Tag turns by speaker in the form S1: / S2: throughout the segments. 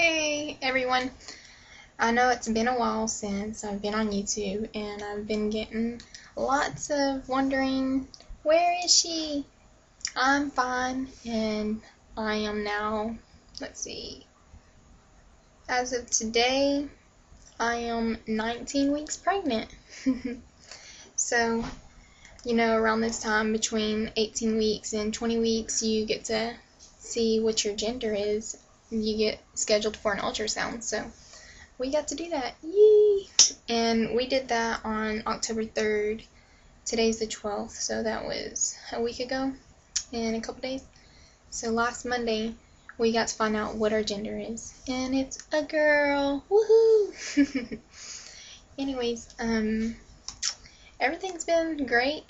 S1: Hey everyone, I know it's been a while since I've been on YouTube and I've been getting lots of wondering, where is she? I'm fine and I am now, let's see, as of today, I am 19 weeks pregnant. So, around this time between 18 weeks and 20 weeks, you get to see what your gender is. You get scheduled for an ultrasound, so we got to do that. Yay! And we did that on October 3rd. Today's the 12th, so that was a week ago in a couple days. So last Monday, we got to find out what our gender is, and it's a girl. Woohoo! Anyways, everything's been great.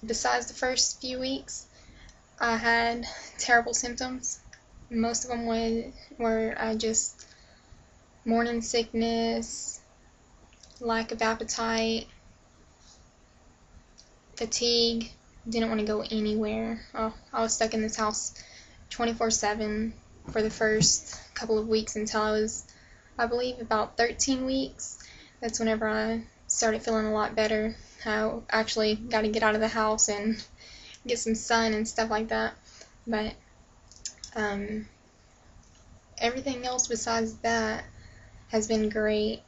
S1: Besides the first few weeks, I had terrible symptoms. Most of them were just morning sickness, lack of appetite, fatigue, didn't want to go anywhere. Oh, I was stuck in this house 24/7 for the first couple of weeks until I was, I believe, about 13 weeks. That's whenever I started feeling a lot better. I actually got to get out of the house and get some sun and stuff like that. But everything else besides that has been great.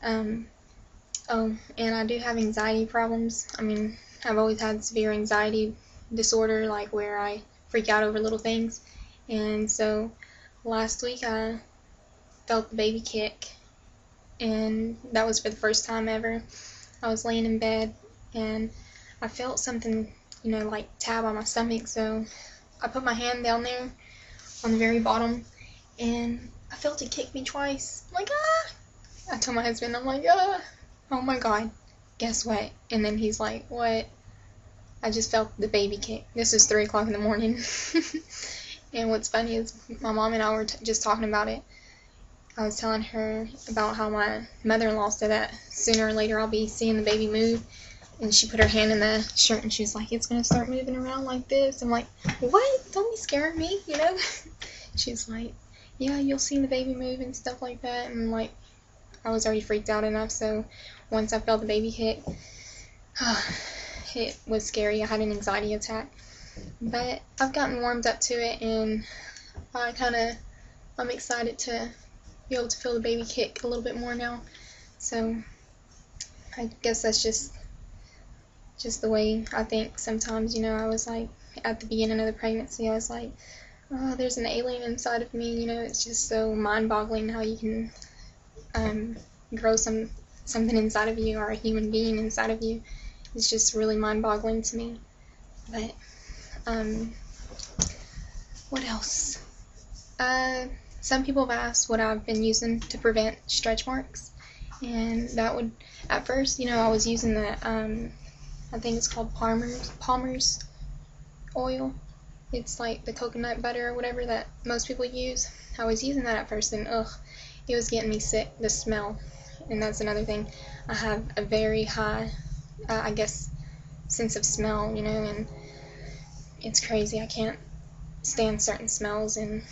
S1: Oh, and I do have anxiety problems. I mean, I've always had severe anxiety disorder, like where I freak out over little things. And so last week I felt the baby kick, and that was for the first time ever. I was laying in bed and I felt something, like tap on my stomach, so I put my hand down there on the very bottom and I felt it kick me twice. I'm like, ah! I told my husband, I'm like, ah! Oh my god, guess what? And then he's like, what? I just felt the baby kick. This is 3 o'clock in the morning. And what's funny is my mom and I were just talking about it. I was telling her about how my mother-in-law said that sooner or later I'll be seeing the baby move. And she put her hand in the shirt and she's like, it's going to start moving around like this. I'm like, what? Don't be scaring me, She's like, yeah, you'll see the baby move and stuff like that. And like, I was already freaked out enough, so once I felt the baby hit, it was scary. I had an anxiety attack. But I've gotten warmed up to it, and I'm excited to be able to feel the baby kick a little bit more now. So I guess that's just the way I think sometimes. I was like, at the beginning of the pregnancy, I was like, oh, there's an alien inside of me. It's just so mind-boggling how you can grow something inside of you, or a human being inside of you. It's just really mind-boggling to me. But what else? Some people have asked what I've been using to prevent stretch marks, and that would, at first, I was using the I think it's called Palmer's oil. It's like the coconut butter or whatever that most people use. I was using that at first, and it was getting me sick, the smell. And that's another thing. I have a very high, I guess, sense of smell, and it's crazy. I can't stand certain smells, and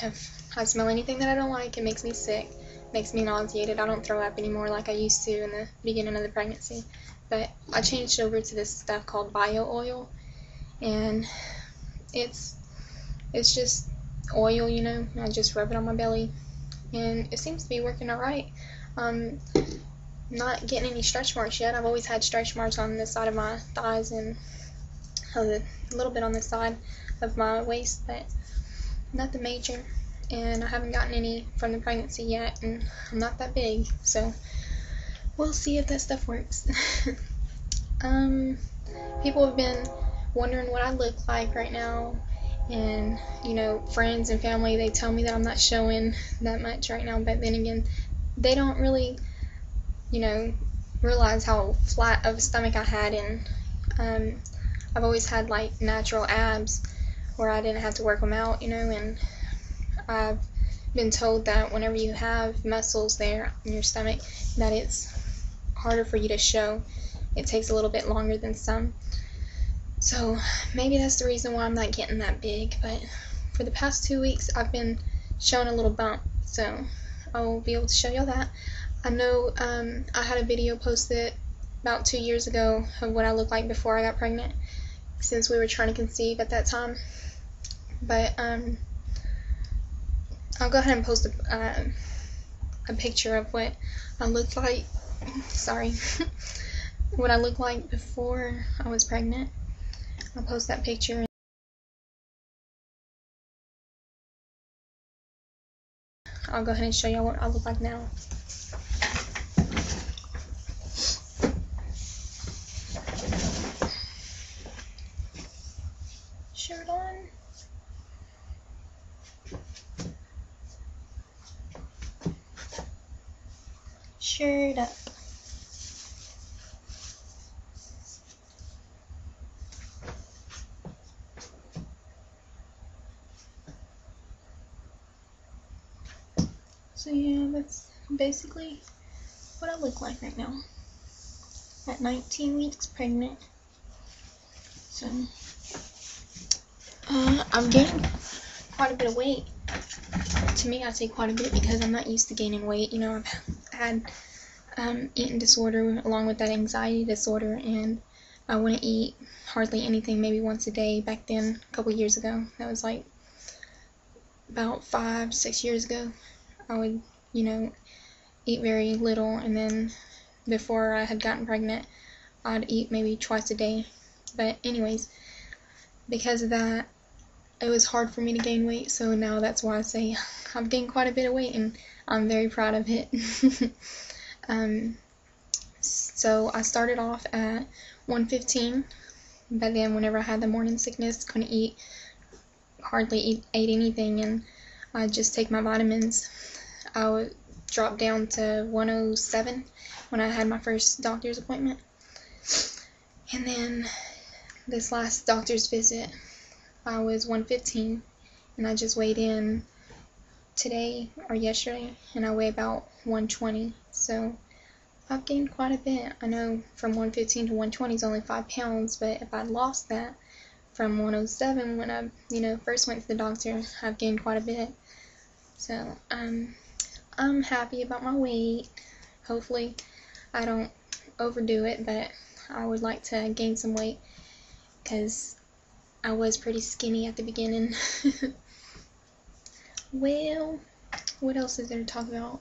S1: if I smell anything that I don't like, it makes me sick, makes me nauseated. I don't throw up anymore like I used to in the beginning of the pregnancy. But I changed over to this stuff called bio oil, and it's just oil, I just rub it on my belly, and it seems to be working alright. Not getting any stretch marks yet. I've always had stretch marks on the side of my thighs and a little bit on the side of my waist, but nothing major. And I haven't gotten any from the pregnancy yet, and I'm not that big, so we'll see if that stuff works. People have been wondering what I look like right now, and friends and family, they tell me that I'm not showing that much right now, but then again, they don't really realize how flat of a stomach I had, and I've always had like natural abs where I didn't have to work them out, and I've been told that whenever you have muscles there in your stomach, that it's harder for you to show. It takes a little bit longer than some. So maybe that's the reason why I'm not getting that big. But for the past 2 weeks, I've been showing a little bump, So I'll be able to show y'all that. I know I had a video posted about 2 years ago of what I looked like before I got pregnant, since we were trying to conceive at that time. But I'll go ahead and post a picture of what I looked like. Sorry. What I looked like before I was pregnant. I'll post that picture. I'll go ahead and show y'all what I look like now. Shirt on. Shirt up. So yeah, that's basically what I look like right now. At 19 weeks pregnant. So I'm gaining quite a bit of weight. To me, I say quite a bit because I'm not used to gaining weight. You know, I've had eating disorder along with that anxiety disorder, and I wouldn't eat hardly anything, maybe once a day back then, a couple years ago. That was like about 5-6 years ago. I would, you know, eat very little, and then before I had gotten pregnant, I'd eat maybe twice a day. But anyways, because of that, it was hard for me to gain weight, so now that's why I say I've gained quite a bit of weight, and I'm very proud of it. So I started off at 115, but then whenever I had the morning sickness, couldn't eat, hardly ate anything, and I'd just take my vitamins. I would drop down to 107 when I had my first doctor's appointment. And then this last doctor's visit, I was 115, and I just weighed in today or yesterday, and I weigh about 120. So I've gained quite a bit. I know from 115 to 120 is only 5 pounds, but if I lost that from 107 when I, first went to the doctor, I've gained quite a bit. So I'm happy about my weight. Hopefully I don't overdo it, but I would like to gain some weight because I was pretty skinny at the beginning. Well, what else is there to talk about?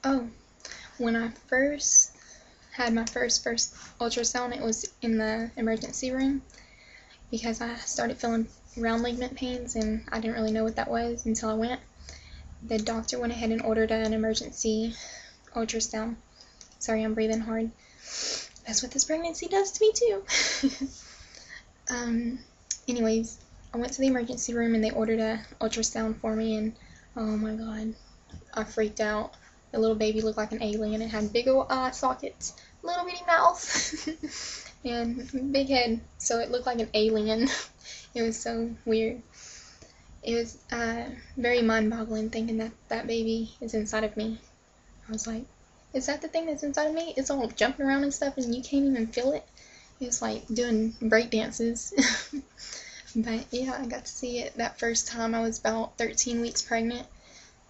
S1: Oh, when I first had my first ultrasound, it was in the emergency room because I started feeling round ligament pains, and I didn't really know what that was until I went. The doctor went ahead and ordered an emergency ultrasound. Sorry, I'm breathing hard. That's what this pregnancy does to me too. Anyways, I went to the emergency room and they ordered an ultrasound for me, and oh my god, I freaked out. The little baby looked like an alien. It had big old eye sockets, little bitty mouth, and big head, so it looked like an alien. It was so weird. It was very mind-boggling thinking that that baby is inside of me. I was like, is that the thing that's inside of me? It's all jumping around and stuff and you can't even feel it? It's like doing break dances. But yeah, I got to see it that first time. I was about 13 weeks pregnant.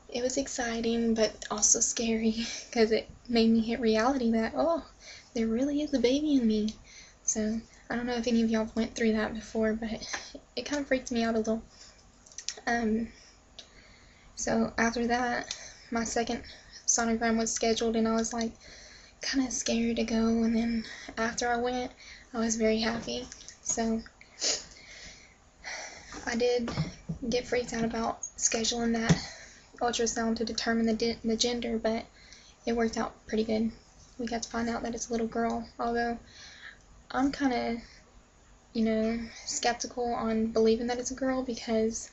S1: It was exciting, but also scary because it made me hit reality that, oh, there really is a baby in me. So I don't know if any of y'all went through that before, but it kind of freaked me out a little. So after that, my second sonogram was scheduled, and I was like kind of scared to go, and then after I went, I was very happy. So I did get freaked out about scheduling that ultrasound to determine the gender, but it worked out pretty good. We got to find out that it's a little girl, although I'm kind of, skeptical on believing that it's a girl because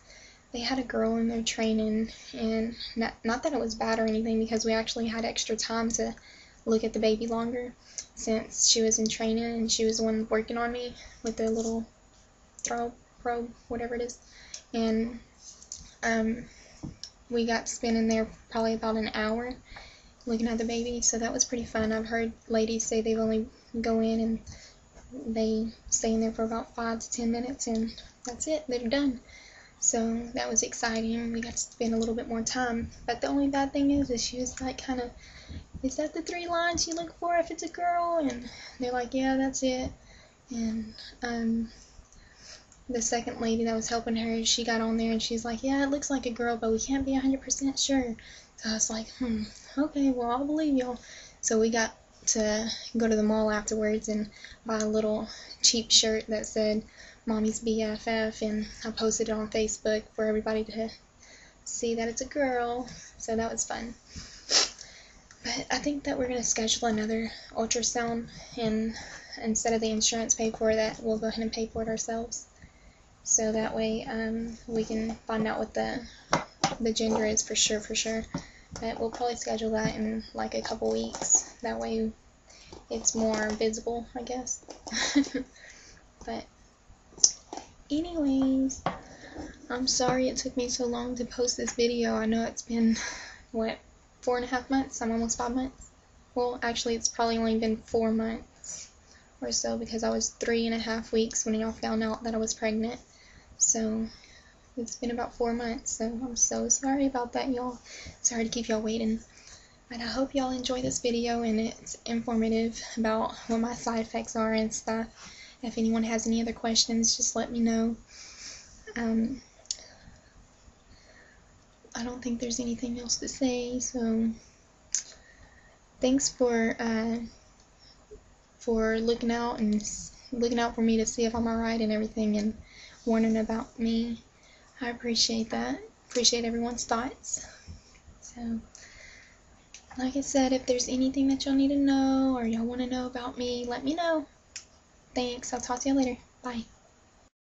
S1: they had a girl in their training, and not that it was bad or anything, because we actually had extra time to look at the baby longer since she was in training and she was the one working on me with the little probe, whatever it is. And we got to spend in there probably about an hour looking at the baby, so that was pretty fun. I've heard ladies say they've only go in and they stay in there for about 5 to 10 minutes and that's it, they're done. So that was exciting. We got to spend a little bit more time. But the only bad thing is she was like kind of, is that the 3 lines you look for if it's a girl? And they're like, yeah, that's it. And the second lady that was helping her, she got on there and she's like, yeah, it looks like a girl, but we can't be 100% sure. So I was like, okay, well, I'll believe y'all. So we got to go to the mall afterwards and buy a little cheap shirt that said Mommy's BFF, and I posted it on Facebook for everybody to see that it's a girl. So that was fun. But I think that we're going to schedule another ultrasound, and instead of the insurance pay for that, we'll go ahead and pay for it ourselves. So that way we can find out what the gender is for sure. But we'll probably schedule that in like a couple weeks. That way it's more visible, I guess. But anyways, I'm sorry it took me so long to post this video. I know it's been, what, 4.5 months? I'm almost 5 months. Well, actually, it's probably only been 4 months or so, because I was 3.5 weeks when y'all found out that I was pregnant. So it's been about 4 months, so I'm so sorry about that, y'all. Sorry to keep y'all waiting. But I hope y'all enjoy this video and it's informative about what my side effects are and stuff. If anyone has any other questions, just let me know. I don't think there's anything else to say, so thanks for looking out for me to see if I'm alright and everything, and wondering about me. I appreciate that. Appreciate everyone's thoughts. So, like I said, if there's anything that y'all need to know or y'all want to know about me, let me know. Thanks. I'll talk to you later. Bye.